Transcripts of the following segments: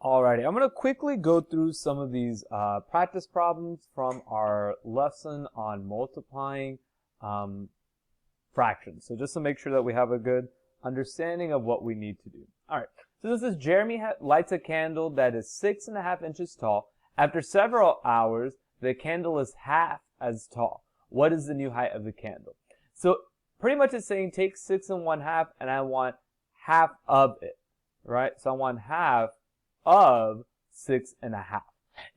Alrighty, I'm going to quickly go through some of these practice problems from our lesson on multiplying fractions. So just to make sure that we have a good understanding of what we need to do. Alright, so this is Jeremy lights a candle that is 6.5 inches tall. After several hours, the candle is half as tall. What is the new height of the candle? So pretty much it's saying take 6 1/2 and I want half of it, right? So I want half of 6.5.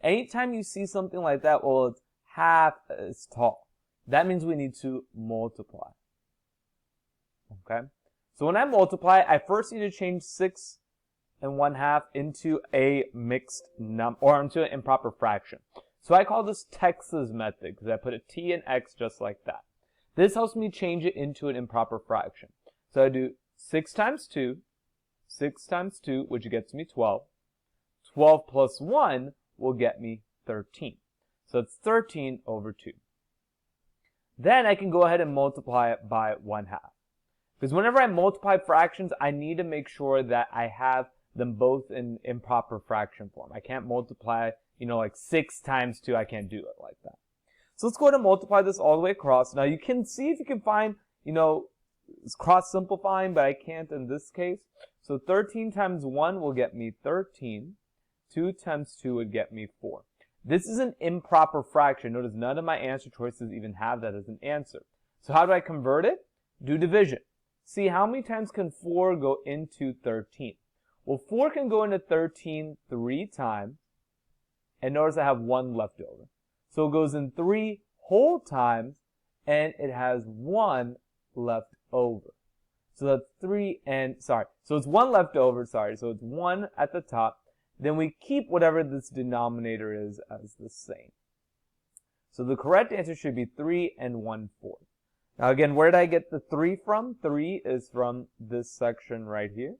Anytime you see something like that, well, it's half as tall. That means we need to multiply. Okay? So when I multiply, I first need to change 6 1/2 into a mixed number, or into an improper fraction. So I call this Texas method because I put a t and x just like that. This helps me change it into an improper fraction. So I do 6 times 2, 6 times 2, which gets me 12. 12 plus 1 will get me 13. So it's 13 over 2. Then I can go ahead and multiply it by 1/2. Because whenever I multiply fractions, I need to make sure that I have them both in improper fraction form. I can't multiply, like 6 times 2. I can't do it like that. So let's go ahead and multiply this all the way across. Now you can see if you can find, it's cross simplifying, but I can't in this case. So 13 times 1 will get me 13. 2 times 2 would get me 4. This is an improper fraction. Notice none of my answer choices even have that as an answer. So how do I convert it? Do division. See, how many times can 4 go into 13? Well, 4 can go into 13 3 times. And notice I have 1 left over. So it goes in 3 whole times, and it has 1 left over. So that's so it's 1 left over, so it's 1 at the top. Then we keep whatever this denominator is as the same. So the correct answer should be 3 1/4. Now again, where did I get the 3 from? 3 is from this section right here.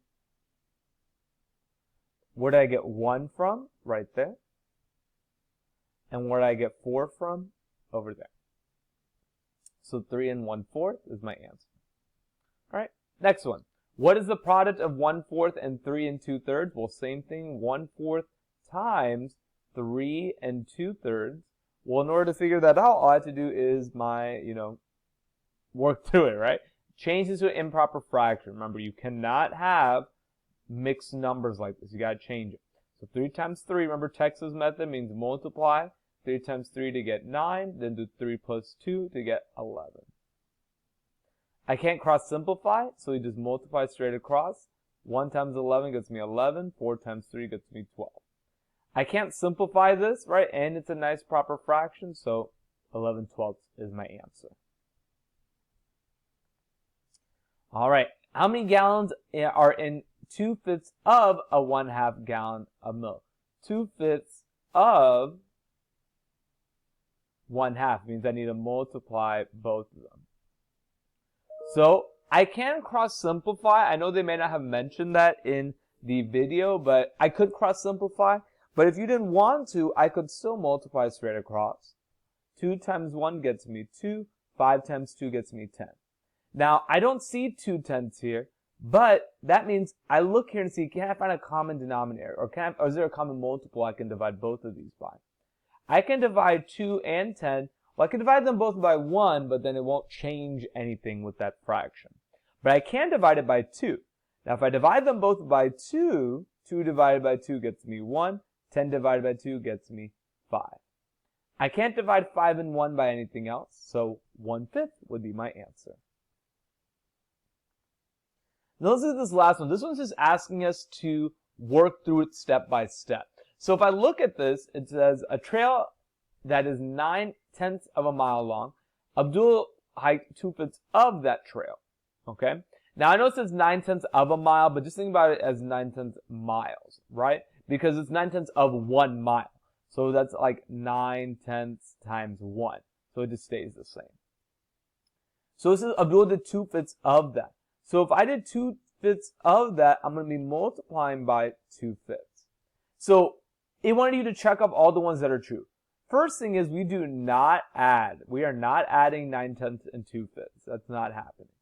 Where did I get 1 from? Right there. And where did I get 4 from? Over there. So 3 1/4 is my answer. Alright, next one. What is the product of 1/4 and 3 2/3? Well, same thing, 1/4 times 3 2/3. Well, in order to figure that out, all I have to do is work through it, right? Change this to an improper fraction. Remember, you cannot have mixed numbers like this. You gotta change it. So 3 times 3, remember Texas method means multiply. 3 times 3 to get 9, then do 3 plus 2 to get 11. I can't cross simplify, so we just multiply straight across. 1 times 11 gets me 11. 4 times 3 gets me 12. I can't simplify this, right? And it's a nice proper fraction, so 11/12 is my answer. Alright, how many gallons are in 2/5 of a 1/2 gallon of milk? 2/5 of 1/2 means I need to multiply both of them. So I can cross simplify. I know they may not have mentioned that in the video, but I could cross simplify. But if you didn't want to, I could still multiply straight across. 2 times 1 gets me 2. 5 times 2 gets me 10. Now, I don't see 2/10 here, but that means I look here and see, can I find a common denominator? Or is there a common multiple I can divide both of these by? I can divide 2 and 10. Well, I can divide them both by 1, but then it won't change anything with that fraction. But I can divide it by 2. Now, if I divide them both by 2, 2 divided by 2 gets me 1. 10 divided by 2 gets me 5. I can't divide 5 and 1 by anything else, so 1/5 would be my answer. Now let's do this last one. This one's just asking us to work through it step by step. So if I look at this, it says a trail that is 9/10 of a mile long. Abdul hiked 2/5 of that trail. Okay? Now I know it says 9/10 of a mile, but just think about it as 9/10 miles, right? Because it's 9/10 of 1 mile. So that's like 9/10 times 1. So it just stays the same. So this is Abdul did 2/5 of that. So if I did 2/5 of that, I'm going to be multiplying by 2/5. So it wanted you to check off all the ones that are true. First thing is we do not add. We are not adding 9/10 and 2/5. That's not happening.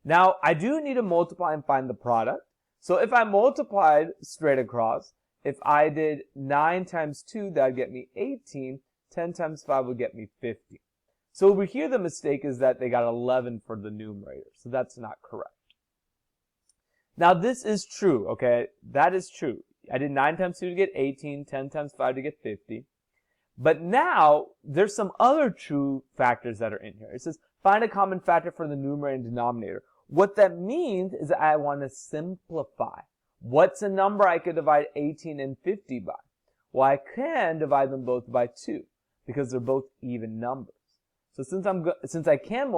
Now, I do need to multiply and find the product. So if I multiplied straight across, if I did 9 times 2, that would get me 18. 10 times 5 would get me 50. So over here, the mistake is that they got 11 for the numerator. So that's not correct. Now, this is true, okay? That is true. I did 9 times 2 to get 18, 10 times 5 to get 50. But now, there's some other true factors that are in here. It says, find a common factor for the numerator and denominator. What that means is that I want to simplify. What's a number I could divide 18 and 50 by? Well, I can divide them both by 2 because they're both even numbers. So since I can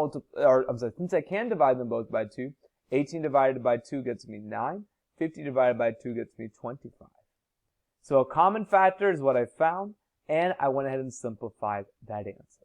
divide them both by 2, 18 divided by 2 gets me 9. 50 divided by 2 gets me 25. So a common factor is what I found, and I went ahead and simplified that answer.